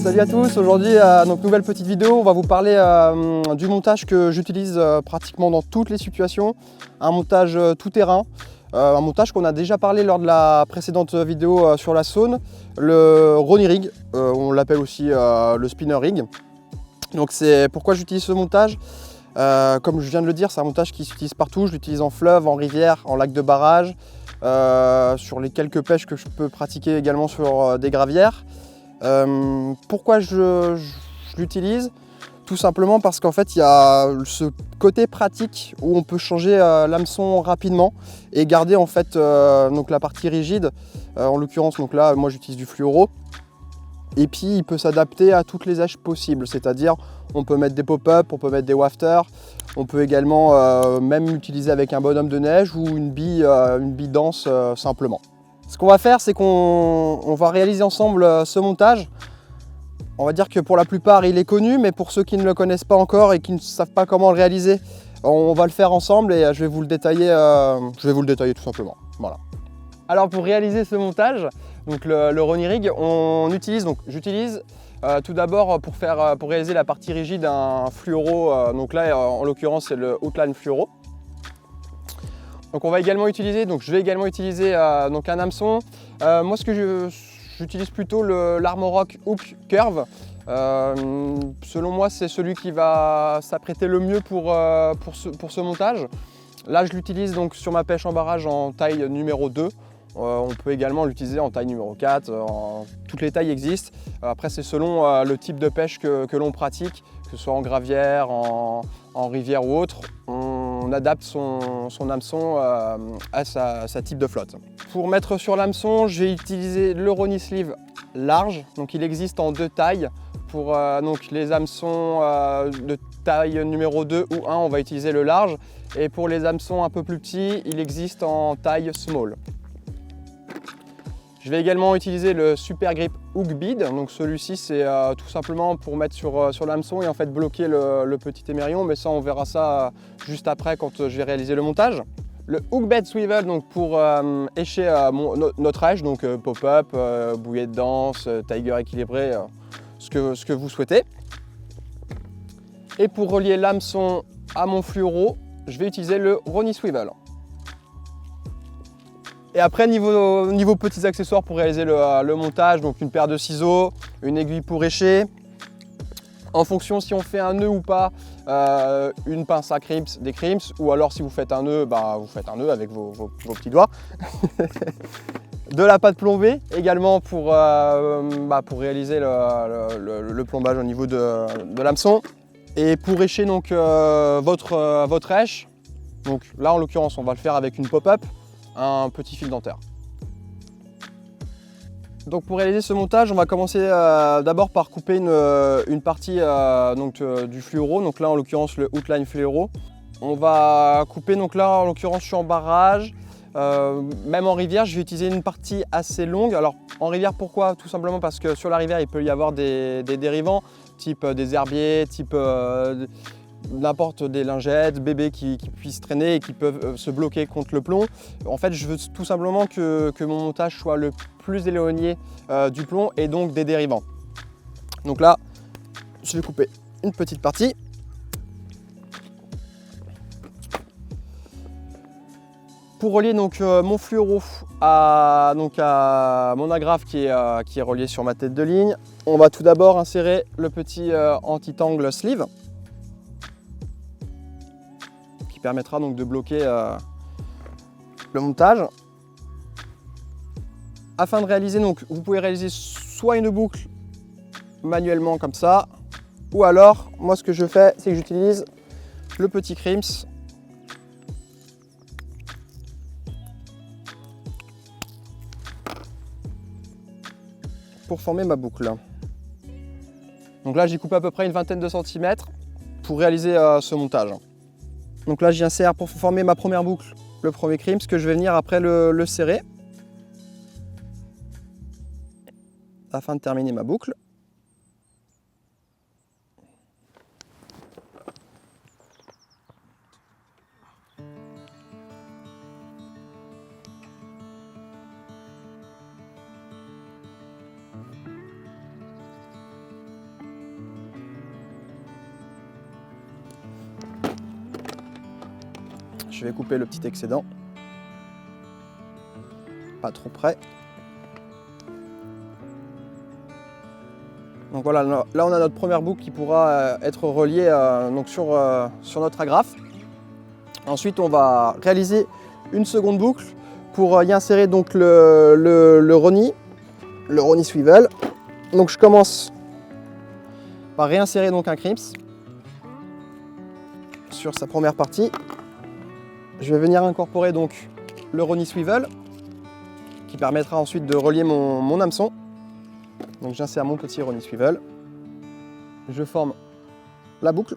Salut à tous, aujourd'hui donc nouvelle petite vidéo, on va vous parler du montage que j'utilise pratiquement dans toutes les situations, un montage tout terrain, un montage qu'on a déjà parlé lors de la précédente vidéo sur la Saône, le Ronnie Rig, on l'appelle aussi le Spinner Rig. Donc c'est pourquoi j'utilise ce montage. Comme je viens de le dire, c'est un montage qui s'utilise partout, je l'utilise en fleuve, en rivière, en lac de barrage, sur les quelques pêches que je peux pratiquer également sur des gravières. Pourquoi je l'utilise? Tout simplement parce qu'en fait il y a ce côté pratique où on peut changer l'hameçon rapidement et garder en fait donc la partie rigide, en l'occurrence donc là moi j'utilise du fluoro, et puis il peut s'adapter à toutes les âges possibles, c'est-à-dire on peut mettre des pop-up, on peut mettre des wafters, on peut également même l'utiliser avec un bonhomme de neige ou une bille dense simplement. Ce qu'on va faire, c'est qu'on va réaliser ensemble ce montage. On va dire que pour la plupart, il est connu, mais pour ceux qui ne le connaissent pas encore et qui ne savent pas comment le réaliser, on va le faire ensemble et je vais vous le détailler, tout simplement. Voilà. Alors pour réaliser ce montage, donc le Ronnie Rig, j'utilise tout d'abord pour réaliser la partie rigide un fluoro. Donc là, en l'occurrence, c'est le Outline Fluoro. Donc je vais également utiliser donc un hameçon. Moi j'utilise plutôt l'Armorock Hook Curve. Selon moi c'est celui qui va s'apprêter le mieux pour ce montage. Là je l'utilise donc sur ma pêche en barrage en taille numéro 2. On peut également l'utiliser en taille numéro 4, toutes les tailles existent. Après c'est selon le type de pêche que l'on pratique, que ce soit en gravière, en rivière ou autre. On adapte son hameçon à sa type de flotte. Pour mettre sur l'hameçon, je vais utiliser le Ronnie Sleeve large. Donc il existe en deux tailles. Pour donc les hameçons de taille numéro 2 ou 1, on va utiliser le large. Et pour les hameçons un peu plus petits, il existe en taille small. Je vais également utiliser le Super Grip Hook Bead. Donc celui-ci c'est tout simplement pour mettre sur l'hameçon et en fait bloquer le petit émerillon, mais ça on verra ça juste après quand je vais réaliser le montage. Le Hook Bed Swivel donc pour écher notre éche, donc pop-up, bouillie de danse, tiger équilibré, ce que vous souhaitez. Et pour relier l'hameçon à mon fluoro, je vais utiliser le Ronnie Swivel. Et après, niveau petits accessoires pour réaliser le montage, donc une paire de ciseaux, une aiguille pour écher. En fonction si on fait un nœud ou pas, une pince à crimps, des crimps, ou alors si vous faites un nœud, vous faites un nœud avec vos petits doigts. De la pâte plombée également pour réaliser le plombage au niveau de l'hameçon. Et pour écher donc votre éche, donc là en l'occurrence on va le faire avec une pop-up, un petit fil dentaire. Donc pour réaliser ce montage, on va commencer d'abord par couper une partie du fluoro, donc là en l'occurrence le Outline Fluoro. On va couper, donc là en l'occurrence je suis en barrage, même en rivière je vais utiliser une partie assez longue. Alors en rivière pourquoi? Tout simplement parce que sur la rivière il peut y avoir des dérivants, type des herbiers, type n'importe des lingettes, bébés qui puissent traîner et qui peuvent se bloquer contre le plomb. En fait, je veux tout simplement que mon montage soit le plus éloigné du plomb et donc des dérivants. Donc là, je vais couper une petite partie. Pour relier donc mon fluoro à mon agrafe qui est relié sur ma tête de ligne, on va tout d'abord insérer le petit anti-tangle sleeve, permettra donc de bloquer le montage. Afin de réaliser, donc vous pouvez réaliser soit une boucle manuellement comme ça, ou alors moi ce que je fais c'est que j'utilise le petit crimps pour former ma boucle. Donc là j'y coupe à peu près une vingtaine de centimètres pour réaliser ce montage. Donc là j'y insère pour former ma première boucle le premier crimps que je vais venir après le serrer afin de terminer ma boucle. Je vais couper le petit excédent. Pas trop près. Donc voilà, là on a notre première boucle qui pourra être reliée donc sur notre agrafe. Ensuite on va réaliser une seconde boucle pour y insérer donc le Ronnie Swivel. Donc je commence par réinsérer donc un crimps sur sa première partie. Je vais venir incorporer donc le Ronnie Swivel qui permettra ensuite de relier mon hameçon. Donc j'insère mon petit Ronnie Swivel. Je forme la boucle.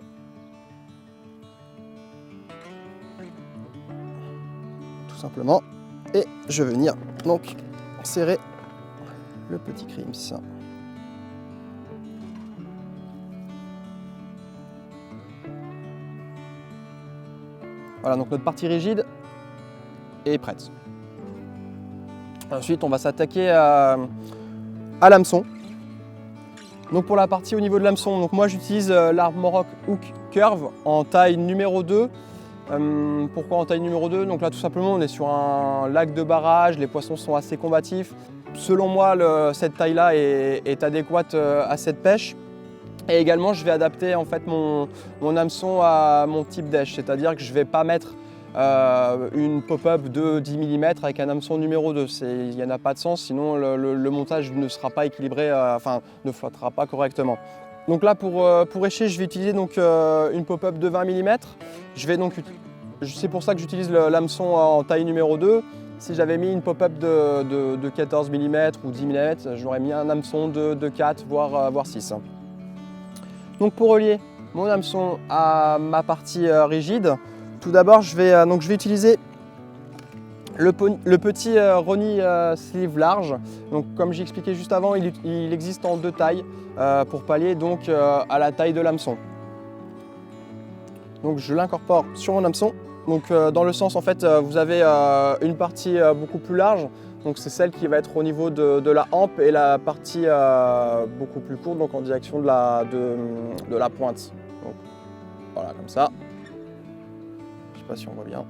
Tout simplement. Et je vais venir donc serrer le petit crimps. Voilà, donc notre partie rigide est prête. Ensuite, on va s'attaquer à l'hameçon. Donc pour la partie au niveau de l'hameçon, donc moi j'utilise l'Armorock Hook Curve en taille numéro 2. Pourquoi en taille numéro 2? Donc là tout simplement on est sur un lac de barrage, les poissons sont assez combatifs. Selon moi cette taille là est adéquate à cette pêche. Et également je vais adapter en fait mon hameçon à mon type d'èche, c'est-à-dire que je ne vais pas mettre une pop-up de 10 mm avec un hameçon numéro 2. Il n'y en a pas de sens, sinon le montage ne sera pas équilibré, enfin ne flottera pas correctement. Donc là pour écher, je vais utiliser donc une pop-up de 20 mm. C'est pour ça que j'utilise l'hameçon en taille numéro 2. Si j'avais mis une pop-up de 14 mm ou 10 mm, j'aurais mis un hameçon de 4 voire 6. Donc pour relier mon hameçon à ma partie rigide, tout d'abord je vais utiliser le petit Ronnie sleeve large. Donc comme j'ai expliqué juste avant, il existe en 2 tailles pour pallier donc à la taille de l'hameçon. Donc je l'incorpore sur mon hameçon. Donc dans le sens en fait vous avez une partie beaucoup plus large. Donc c'est celle qui va être au niveau de la hampe et la partie beaucoup plus courte, donc en direction de la pointe. Donc, voilà, comme ça. Je ne sais pas si on voit bien.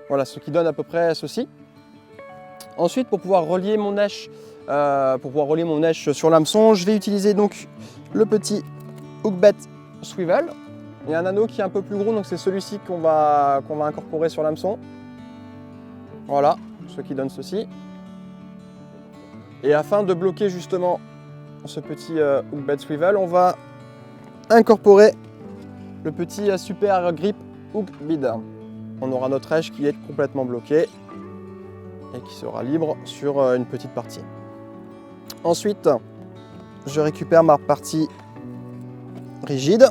Voilà, ce qui donne à peu près ceci. Ensuite, pour pouvoir relier mon èche, sur l'hameçon, je vais utiliser donc le petit Hookbait Swivel. Il y a un anneau qui est un peu plus gros, donc c'est celui-ci qu'on va incorporer sur l'hameçon. Voilà, ce qui donne ceci. Et afin de bloquer justement ce petit Hookbait Swivel, on va incorporer le petit Super Grip Hook Bid. On aura notre èche qui est complètement bloquée et qui sera libre sur une petite partie. Ensuite, je récupère ma partie rigide.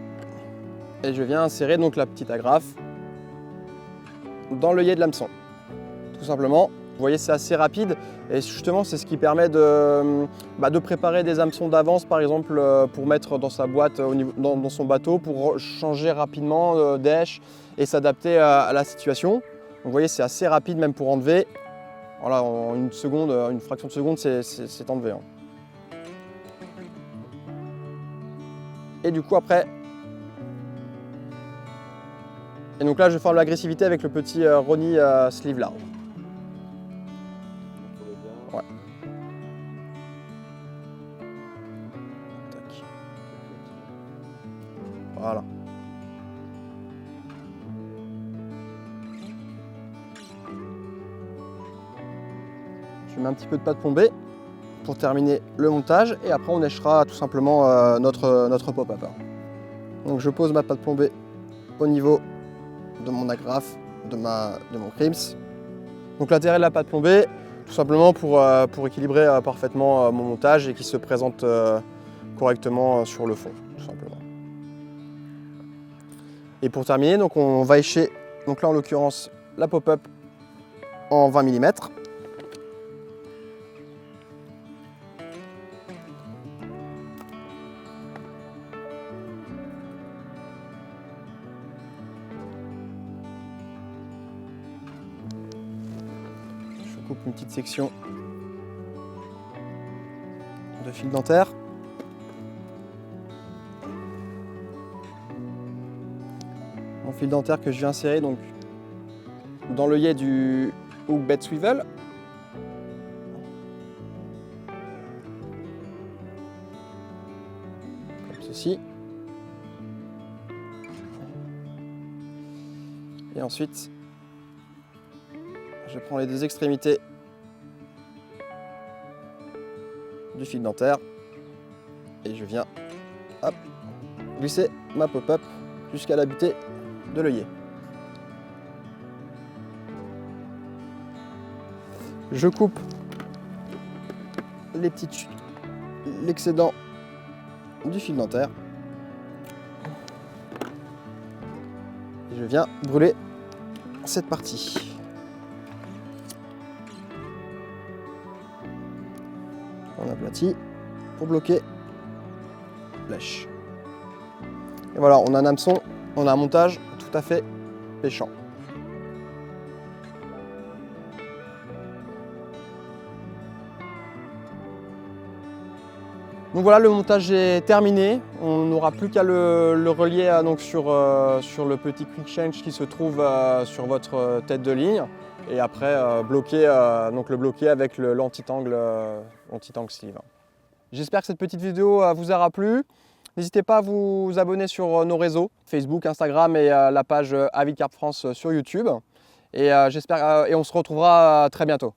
Et je viens insérer donc la petite agrafe dans l'œillet de l'hameçon. Tout simplement, vous voyez c'est assez rapide et justement c'est ce qui permet de préparer des hameçons d'avance par exemple pour mettre dans sa boîte, dans son bateau pour changer rapidement d'èche et s'adapter à la situation. Donc, vous voyez c'est assez rapide même pour enlever. Voilà, en une seconde, une fraction de seconde c'est enlevé. Hein. Et du coup après, et donc là, je forme l'agressivité avec le petit Ronnie sleeve large. Ouais. Tac. Voilà. Je mets un petit peu de pâte plombée pour terminer le montage et après on échera tout simplement notre pop-up. Donc je pose ma pâte plombée au niveau de mon agrafe, de mon crimps. Donc l'intérêt de la pâte plombée, tout simplement pour équilibrer parfaitement mon montage et qu'il se présente correctement sur le fond, tout simplement. Et pour terminer, donc on va écher, donc là en l'occurrence, la pop-up en 20 mm. Une petite section de fil dentaire. mon fil dentaire que je viens insérer donc dans l'œillet du hook bed swivel. Comme ceci. Et ensuite, je prends les deux extrémités du fil dentaire et je viens hop, glisser ma pop-up jusqu'à la butée de l'œillet. Je coupe l'excédent du fil dentaire et je viens brûler cette partie. On aplatit pour bloquer la flèche. Et voilà, on a un hameçon, on a un montage tout à fait péchant. Donc voilà, le montage est terminé. On n'aura plus qu'à le relier donc sur le petit quick change qui se trouve sur votre tête de ligne. Et après, le bloquer avec l'anti-tangle sleeve. J'espère que cette petite vidéo vous aura plu. N'hésitez pas à vous abonner sur nos réseaux, Facebook, Instagram et la page Avid Carp France sur YouTube. Et on se retrouvera très bientôt.